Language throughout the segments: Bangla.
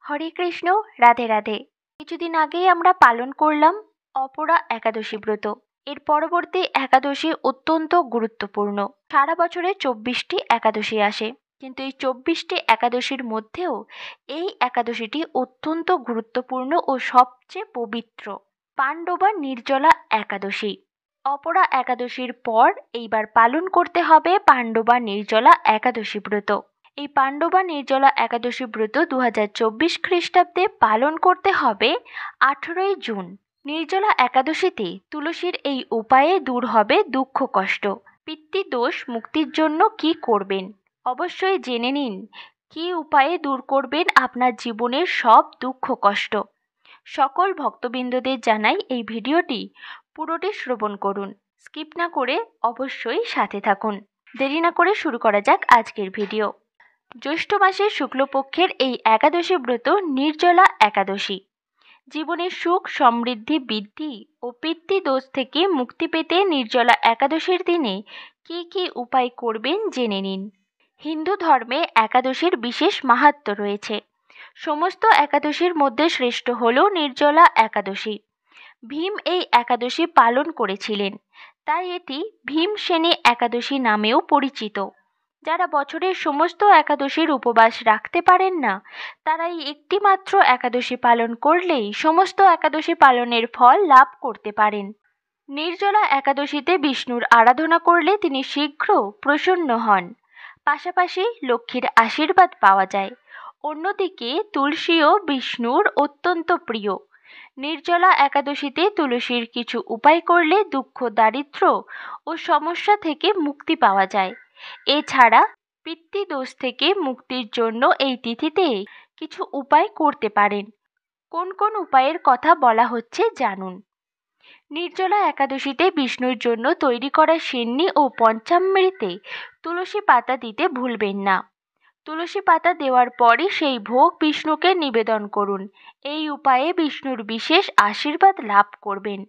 হরে কৃষ্ণ। রাধে রাধে। কিছুদিন আগেই আমরা পালন করলাম অপরা একাদশী ব্রত। এর পরবর্তী একাদশী অত্যন্ত গুরুত্বপূর্ণ। সারা বছরে 24টি একাদশী আসে, কিন্তু এই 24টি একাদশীর মধ্যেও এই একাদশীটি অত্যন্ত গুরুত্বপূর্ণ ও সবচেয়ে পবিত্র, পাণ্ডবা নির্জলা একাদশী। অপরা একাদশীর পর এইবার পালন করতে হবে পাণ্ডবা নির্জলা একাদশী ব্রত। এই পাণ্ডবা নির্জলা একাদশী ব্রত 2024 খ্রিস্টাব্দে পালন করতে হবে 18ই জুন। নির্জলা একাদশীতে তুলসীর এই উপায়ে দূর হবে দুঃখ কষ্ট। পিতৃদোষ মুক্তির জন্য কি করবেন অবশ্যই জেনে নিন। কি উপায়ে দূর করবেন আপনার জীবনের সব দুঃখ কষ্ট। সকল ভক্তবৃন্দদের জানাই এই ভিডিওটি পুরোটি শ্রবণ করুন, স্কিপ না করে অবশ্যই সাথে থাকুন। দেরি না করে শুরু করা যাক আজকের ভিডিও। জ্যৈষ্ঠ মাসের শুক্লপক্ষের এই একাদশী ব্রত নির্জলা একাদশী। জীবনের সুখ সমৃদ্ধি বৃদ্ধি ও পিতৃদোষ থেকে মুক্তি পেতে নির্জলা একাদশীর দিনে কি কি উপায় করবেন জেনে নিন। হিন্দু ধর্মে একাদশীর বিশেষ মাহাত্ম্য রয়েছে। সমস্ত একাদশীর মধ্যে শ্রেষ্ঠ হল নির্জলা একাদশী। ভীম এই একাদশী পালন করেছিলেন, তাই এটি ভীমসেনী একাদশী নামেও পরিচিত। যারা বছরের সমস্ত একাদশীর উপবাস রাখতে পারেন না, তারা এই একটি মাত্র একাদশী পালন করলেই সমস্ত একাদশী পালনের ফল লাভ করতে পারেন। নির্জলা একাদশীতে বিষ্ণুর আরাধনা করলে তিনি শীঘ্র প্রসন্ন হন, পাশাপাশি লক্ষ্মীর আশীর্বাদ পাওয়া যায়। অন্যদিকে তুলসীও বিষ্ণুর অত্যন্ত প্রিয়। নির্জলা একাদশীতে তুলসীর কিছু উপায় করলে দুঃখ দারিদ্র্য ও সমস্যা থেকে মুক্তি পাওয়া যায়। এছাড়া পিতৃদোষ থেকে মুক্তির জন্য এই তিথিতে কিছু উপায় করতে পারেন। কোন কোন উপায়ের কথা বলা হচ্ছে জানুন। নির্জলা একাদশীতে বিষ্ণুর জন্য তৈরি করা সিন্নি ও পঞ্চামৃতে তুলসী পাতা দিতে ভুলবেন না। তুলসী পাতা দেওয়ার পরই সেই ভোগ বিষ্ণুকে নিবেদন করুন। এই উপায়ে বিষ্ণুর বিশেষ আশীর্বাদ লাভ করবেন।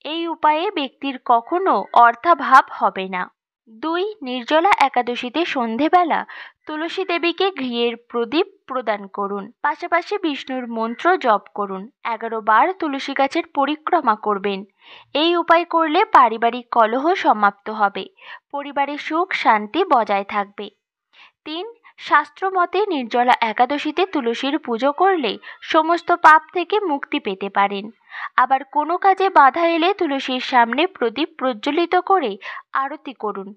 এই উপায়ে ব্যক্তির কখনো অর্থাভাব হবে না। 2. নির্জলা একাদশীতে সন্ধেবেলা তুলসী দেবীকে ঘিয়ের প্রদীপ প্রদান করুন, পাশাপাশি বিষ্ণুর মন্ত্র জপ করুন। 11 বার তুলসী গাছের পরিক্রমা করবেন। এই উপায় করলে পারিবারিক কলহ সমাপ্ত হবে, পরিবারে সুখ শান্তি বজায় থাকবে। 3. শাস্ত্র মতে নির্জলা একাদশীতে তুলসীর পুজো করলে সমস্ত পাপ থেকে মুক্তি পেতে পারেন। আবার কোনো কাজে বাধা এলে তুলসীর সামনে প্রদীপ প্রজ্বলিত করে আরতি করুন।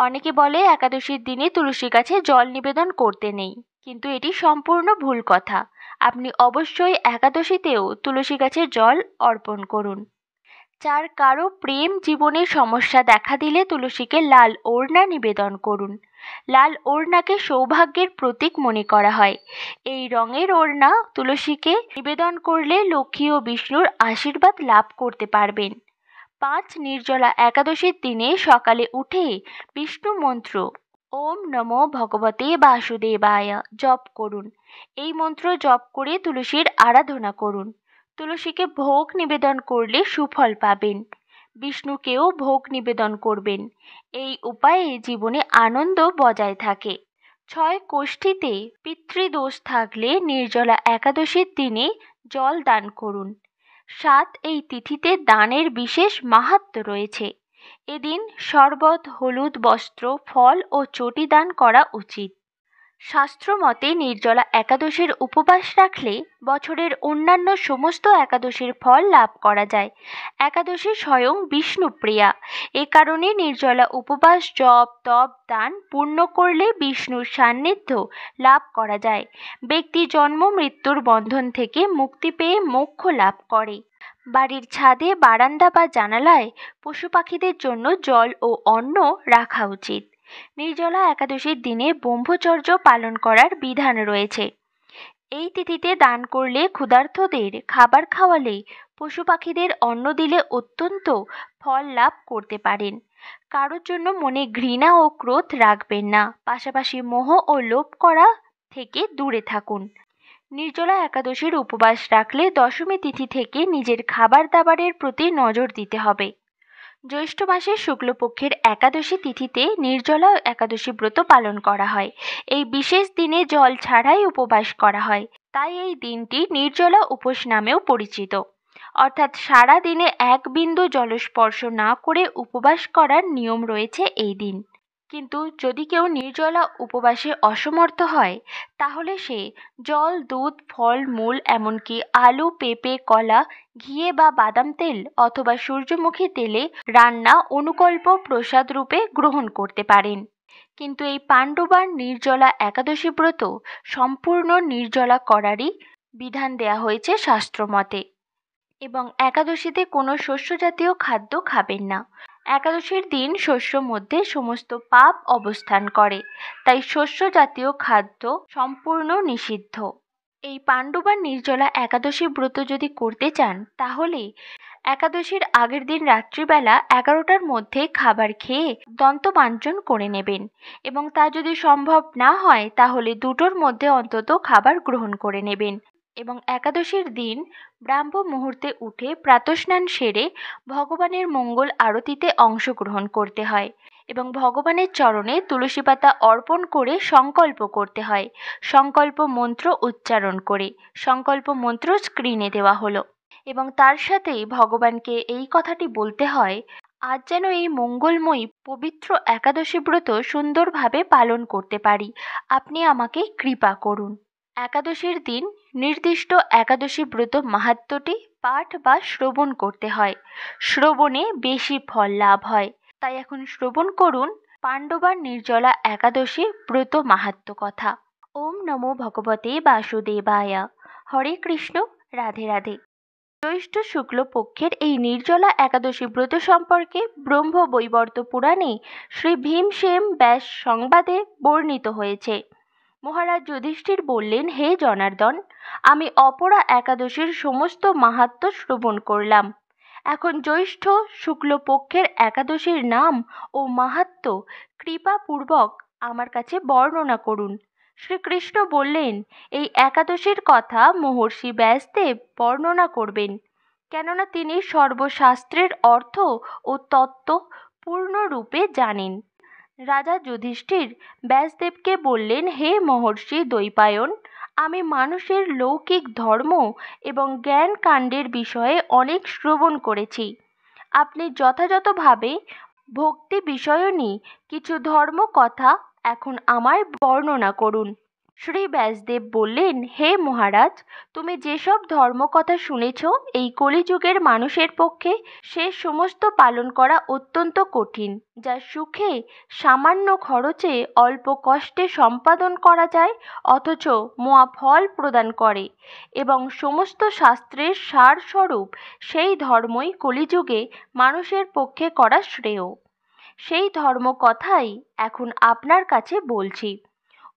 অনেকে বলে একাদশীর দিনে তুলসী গাছে জল নিবেদন করতে নেই, কিন্তু এটি সম্পূর্ণ ভুল কথা। আপনি অবশ্যই একাদশীতেও তুলসী গাছে জল অর্পণ করুন। 4. কারো প্রেম জীবনে সমস্যা দেখা দিলে তুলসীকে লাল ওড়না নিবেদন করুন। লাল ওড়নাকে সৌভাগ্যের প্রতীক মনে করা হয়। এই রঙের ওড়না তুলসীকে নিবেদন করলে লক্ষ্মী ও বিষ্ণুর আশীর্বাদ লাভ করতে পারবেন। 5. নির্জলা একাদশীর দিনে সকালে উঠে বিষ্ণু মন্ত্র ওম নমো ভগবতে বাসুদেবায় জপ করুন। এই মন্ত্র জপ করে তুলসীর আরাধনা করুন। তুলসীকে ভোগ নিবেদন করলে সুফল পাবেন। বিষ্ণুকেও ভোগ নিবেদন করবেন। এই উপায়ে জীবনে আনন্দ বজায় থাকে। 6. কোষ্ঠীতে পিতৃদোষ থাকলে নির্জলা একাদশীর দিনে জল দান করুন। 7. এই তিথিতে দানের বিশেষ মাহাত্ম্য রয়েছে। এদিন শরবত, হলুদ বস্ত্র, ফল ও চটি দান করা উচিত। শাস্ত্র মতে নির্জলা একাদশীর উপবাস রাখলে বছরের অন্যান্য সমস্ত একাদশীর ফল লাভ করা যায়। একাদশী স্বয়ং বিষ্ণুপ্রিয়া। এ কারণে নির্জলা উপবাস, জপ, তপ, দান পূর্ণ করলে বিষ্ণুর সান্নিধ্য লাভ করা যায়। ব্যক্তি জন্ম মৃত্যুর বন্ধন থেকে মুক্তি পেয়ে মোক্ষ লাভ করে। বাড়ির ছাদে, বারান্দা বা জানালায় পশু পাখিদের জন্য জল ও অন্ন রাখা উচিত। নির্জলা একাদশীর দিনে ব্রহ্মচর্য পালন করার বিধান রয়েছে। এই তিথিতে দান করলে, ক্ষুধার্তদের খাবার খাওয়ালে, পশু পাখিদের অন্ন দিলে অত্যন্ত ফল লাভ করতে পারেন। কারোর জন্য মনে ঘৃণা ও ক্রোধ রাখবেন না, পাশাপাশি মোহ ও লোভ করা থেকে দূরে থাকুন। নির্জলা একাদশীর উপবাস রাখলে দশমী তিথি থেকে নিজের খাবার দাবারের প্রতি নজর দিতে হবে। জ্যৈষ্ঠ মাসের শুক্লপক্ষের একাদশী তিথিতে নির্জলা একাদশী ব্রত পালন করা হয়। এই বিশেষ দিনে জল ছাড়াই উপবাস করা হয়। তাই এই দিনটি নির্জলা উপোস নামেও পরিচিত। অর্থাৎ সারা দিনে এক বিন্দু জলস্পর্শ না করে উপবাস করার নিয়ম রয়েছে এই দিন। কিন্তু যদি কেউ নির্জলা উপবাসে অসমর্থ হয়, তাহলে সে জল, দুধ, ফল মূল, এমনকি আলু, পেঁপে, কলা, ঘিয়ে বা বাদাম তেল অথবা সূর্যমুখী তেলে রান্না অনুকল্প প্রসাদ রূপে গ্রহণ করতে পারেন। কিন্তু এই পাণ্ডুবার নির্জলা একাদশী ব্রত সম্পূর্ণ নির্জলা করারই বিধান দেয়া হয়েছে শাস্ত্রমতে। এবং একাদশীতে কোনো শস্য জাতীয় খাদ্য খাবেন না। একাদশীর দিন শস্য মধ্যে সমস্ত পাপ অবস্থান করে, তাই শস্য জাতীয় খাদ্য সম্পূর্ণ নিষিদ্ধ। এই পাণ্ডুবার নির্জলা একাদশী ব্রত যদি করতে চান, তাহলে একাদশীর আগের দিন রাত্রিবেলা 11টার মধ্যে খাবার খেয়ে দন্তমাঞ্জন করে নেবেন, এবং তা যদি সম্ভব না হয় তাহলে 2টোর মধ্যে অন্তত খাবার গ্রহণ করে নেবেন। এবং একাদশীর দিন ব্রাহ্ম মুহূর্তে উঠে প্রাতঃস্নান সেরে ভগবানের মঙ্গল আরতিতে অংশগ্রহণ করতে হয় এবং ভগবানের চরণে তুলসী পাতা অর্পণ করে সংকল্প করতে হয়। সংকল্প মন্ত্র উচ্চারণ করে, সংকল্প মন্ত্র স্ক্রিনে দেওয়া হলো, এবং তার সাথেই ভগবানকে এই কথাটি বলতে হয়, আজ যেন এই মঙ্গলময়ী পবিত্র একাদশী ব্রত সুন্দরভাবে পালন করতে পারি, আপনি আমাকে কৃপা করুন। একাদশীর দিন নির্দিষ্ট একাদশী ব্রত মাহাত্ম্যটি পাঠ বা শ্রবণ করতে হয়। শ্রবণে বেশি ফল লাভ হয়। তাই এখন শ্রবণ করুন পাণ্ডবার নির্জলা একাদশী ব্রত মাহাত্ম্য কথা। ওম নমো ভগবতে বাসুদেবায়। হরে কৃষ্ণ, রাধে রাধে। জ্যৈষ্ঠ শুক্ল পক্ষের এই নির্জলা একাদশী ব্রত সম্পর্কে ব্রহ্ম বৈবর্ত পুরাণে শ্রী ভীমসেন ব্যাস সংবাদে বর্ণিত হয়েছে। মহারাজ যুধিষ্ঠির বললেন, হে জনার্দন, আমি অপরা একাদশীর সমস্ত মাহাত্ম্য শ্রবণ করলাম। এখন জ্যৈষ্ঠ শুক্ল পক্ষের একাদশীর নাম ও মাহাত্ম্য কৃপাপূর্বক আমার কাছে বর্ণনা করুন। শ্রীকৃষ্ণ বললেন, এই একাদশীর কথা মহর্ষি ব্যাসদেব বর্ণনা করবেন, কেননা তিনি সর্বশাস্ত্রের অর্থ ও তত্ত্ব পূর্ণরূপে জানেন। রাজা যুধিষ্ঠির ব্যাসদেবকে বললেন, হে মহর্ষি দ্বৈপায়ন, আমি মানুষের লৌকিক ধর্ম এবং জ্ঞান কাণ্ডের বিষয়ে অনেক শ্রবণ করেছি। আপনি যথাযথভাবে ভক্তি বিষয়নী কিছু ধর্ম কথা এখন আমায় বর্ণনা করুন। শ্রী ব্যাসদেব বললেন, হে মহারাজ, তুমি যেসব ধর্মকথা শুনেছ, এই কলিযুগের মানুষের পক্ষে সে সমস্ত পালন করা অত্যন্ত কঠিন, যা সুখে সামান্য খরচে অল্প কষ্টে সম্পাদন করা যায়, অথচ মহা ফল প্রদান করে, এবং সমস্ত শাস্ত্রের সারস্বরূপ সেই ধর্মই কলিযুগে মানুষের পক্ষে করা শ্রেয়। সেই ধর্মকথাই এখন আপনার কাছে বলছি।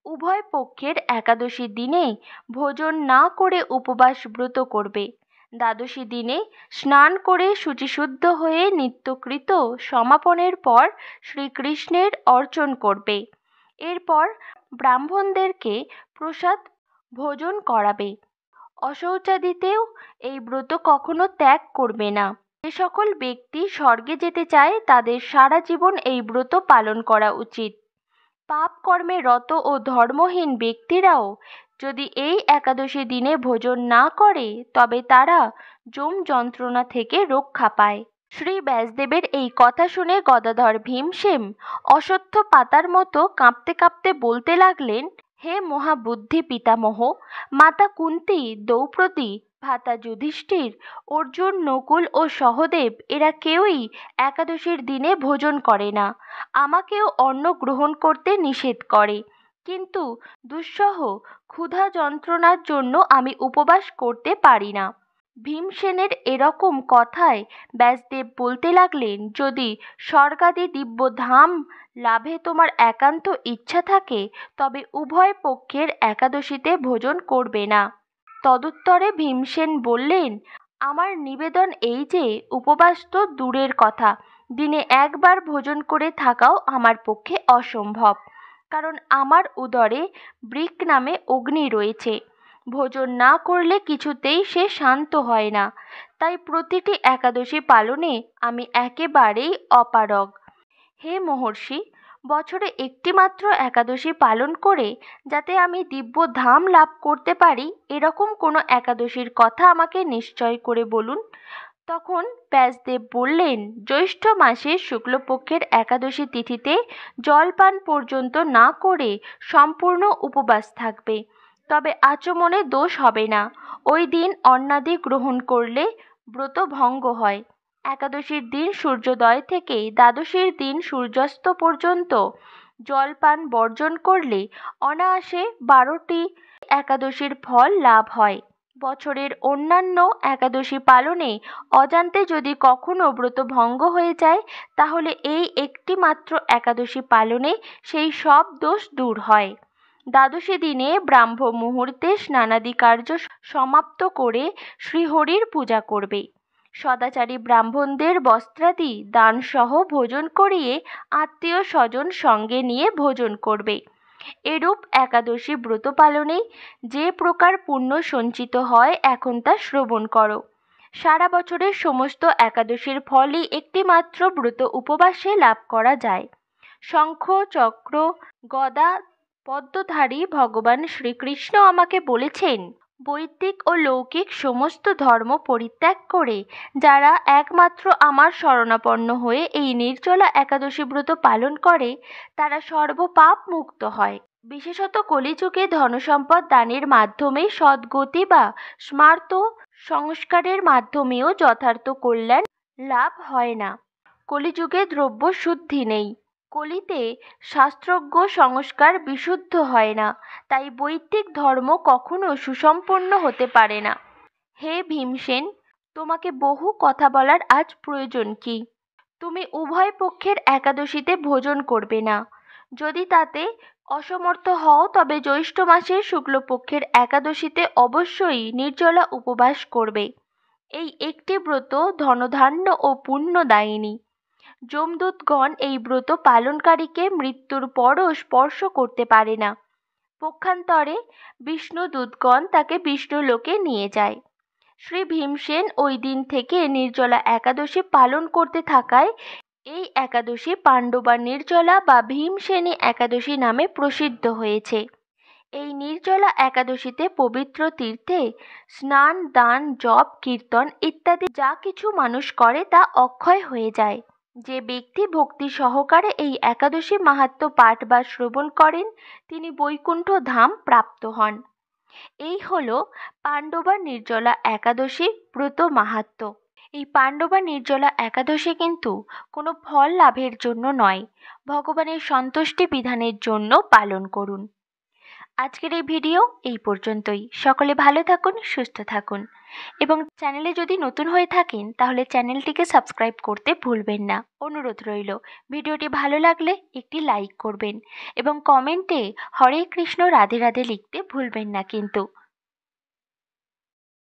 উভয় পক্ষের একাদশী দিনে ভোজন না করে উপবাস ব্রত করবে। দ্বাদশী দিনে স্নান করে শুচিশুদ্ধ হয়ে নিত্যকৃত সমাপনের পর শ্রীকৃষ্ণের অর্চন করবে। এরপর ব্রাহ্মণদেরকে প্রসাদ ভোজন করাবে। অশৌচাদিতেও এই ব্রত কখনো ত্যাগ করবে না। যে সকল ব্যক্তি স্বর্গে যেতে চায়, তাদের সারা জীবন এই ব্রত পালন করা উচিত। পাপ কর্মে রত ও ধর্মহীন ব্যক্তিরাও যদি এই একাদশী দিনে ভোজন না করে, তবে তারা যম যন্ত্রণা থেকে রক্ষা পায়। শ্রী ব্যাসদেবের এই কথা শুনে গদাধর ভীমসেন অশ্বত্থ পাতার মতো কাঁপতে কাঁপতে বলতে লাগলেন, হে মহাবুদ্ধি পিতামহ, মাতা কুন্তী, দ্রৌপদী, ভ্রাতা যুধিষ্ঠির, অর্জুন, নকুল ও সহদেব এরা কেউই একাদশীর দিনে ভোজন করে না। আমাকেও অন্ন গ্রহণ করতে নিষেধ করে, কিন্তু দুঃসহ ক্ষুধা যন্ত্রণার জন্য আমি উপবাস করতে পারি না। ভীমসেনের এরকম কথায় ব্যাসদেব বলতে লাগলেন, যদি স্বর্গাদি দিব্য ধাম লাভে তোমার একান্ত ইচ্ছা থাকে, তবে উভয় পক্ষের একাদশীতে ভোজন করবে না। তদুত্তরে ভীমসেন বললেন, আমার নিবেদন এই যে, উপবাস তো দূরের কথা, দিনে একবার ভোজন করে থাকাও আমার পক্ষে অসম্ভব, কারণ আমার উদরে বৃক নামে অগ্নি রয়েছে। ভোজন না করলে কিছুতেই সে শান্ত হয় না। তাই প্রতিটি একাদশী পালনে আমি একেবারেই অপারগ। হে মহর্ষি, বছরে একটি মাত্র একাদশী পালন করে যাতে আমি দিব্য ধাম লাভ করতে পারি, এরকম কোনো একাদশীর কথা আমাকে নিশ্চয় করে বলুন। তখন ব্যাসদেব বললেন, জ্যৈষ্ঠ মাসের শুক্লপক্ষের একাদশী তিথিতে জলপান পর্যন্ত না করে সম্পূর্ণ উপবাস থাকবে, তবে আচমনে দোষ হবে না। ওই দিন অন্নাদি গ্রহণ করলে ব্রত ভঙ্গ হয়। একাদশীর দিন সূর্যোদয় থেকে দ্বাদশীর দিন সূর্যাস্ত পর্যন্ত জলপান বর্জন করলে অনায়াসে 12টি একাদশীর ফল লাভ হয়। বছরের অন্যান্য একাদশী পালনে অজান্তে যদি কখনো ব্রত ভঙ্গ হয়ে যায়, তাহলে এই একটি মাত্র একাদশী পালনে সেই সব দোষ দূর হয়। দ্বাদশী দিনে ব্রাহ্ম মুহূর্তে স্নানাদি কার্য সমাপ্ত করে শ্রীহরির পূজা করবে। সদাচারী ব্রাহ্মণদের বস্ত্রাদি দানসহ ভোজন করিয়ে আত্মীয় স্বজন সঙ্গে নিয়ে ভোজন করবে। এরূপ একাদশী ব্রত পালনে যে প্রকার পুণ্য সঞ্চিত হয়, এখন তা শ্রবণ করো। সারা বছরের সমস্ত একাদশীর ফলই একটি মাত্র ব্রত উপবাসে লাভ করা যায়। শঙ্খ চক্র গদা পদ্মধারী ভগবান শ্রীকৃষ্ণ আমাকে বলেছেন, বৈদিক ও লৌকিক সমস্ত ধর্ম পরিত্যাগ করে যারা একমাত্র আমার শরণাপন্ন হয়ে এই নির্জলা একাদশী ব্রত পালন করে, তারা সর্বপাপ মুক্ত হয়। বিশেষত কলিযুগে ধনসম্পদ দানের মাধ্যমে সদ্গতি বা স্মার্ত সংস্কারের মাধ্যমেও যথার্থ কল্যাণ লাভ হয় না। কলিযুগে দ্রব্য শুদ্ধি নেই। কলিতে শাস্ত্রজ্ঞ সংস্কার বিশুদ্ধ হয় না, তাই বৈদিক ধর্ম কখনো সুসম্পন্ন হতে পারে না। হে ভীমসেন, তোমাকে বহু কথা বলার আজ প্রয়োজন কি? তুমি উভয় পক্ষের একাদশীতে ভোজন করবে না। যদি তাতে অসমর্থ হও, তবে জ্যৈষ্ঠ মাসের শুক্লপক্ষের একাদশীতে অবশ্যই নির্জলা উপবাস করবে। এই একটি ব্রত ধনধান্য ও পুণ্যদায়িনী। যমদূতগণ এই ব্রত পালনকারীকে মৃত্যুর পরও স্পর্শ করতে পারে না। পক্ষান্তরে বিষ্ণুদূতগণ তাকে বিষ্ণুলোকে নিয়ে যায়। শ্রী ভীমসেন ওই দিন থেকে নির্জলা একাদশী পালন করতে থাকায় এই একাদশী পাণ্ডবা নির্জলা বা ভীমসেনী একাদশী নামে প্রসিদ্ধ হয়েছে। এই নির্জলা একাদশীতে পবিত্র তীর্থে স্নান দান জপ কীর্তন ইত্যাদি যা কিছু মানুষ করে তা অক্ষয় হয়ে যায়। যে ব্যক্তি ভক্তি সহকারে এই একাদশী মাহাত্ম্য পাঠ বা শ্রবণ করেন, তিনি বৈকুণ্ঠ ধাম প্রাপ্ত হন। এই হলো পাণ্ডবা নির্জলা একাদশী ব্রত মাহাত্ম্য। এই পাণ্ডবা নির্জলা একাদশী কিন্তু কোনো ফল লাভের জন্য নয়, ভগবানের সন্তুষ্টি বিধানের জন্য পালন করুন। আজকের এই ভিডিও এই পর্যন্তই। সকলে ভালো থাকুন, সুস্থ থাকুন এবং চ্যানেলে যদি নতুন হয়ে থাকেন তাহলে চ্যানেলটিকে সাবস্ক্রাইব করতে ভুলবেন না। অনুরোধ রইল, ভিডিওটি ভালো লাগলে একটি লাইক করবেন এবং কমেন্টে হরে কৃষ্ণ রাধে রাধে লিখতে ভুলবেন না কিন্তু।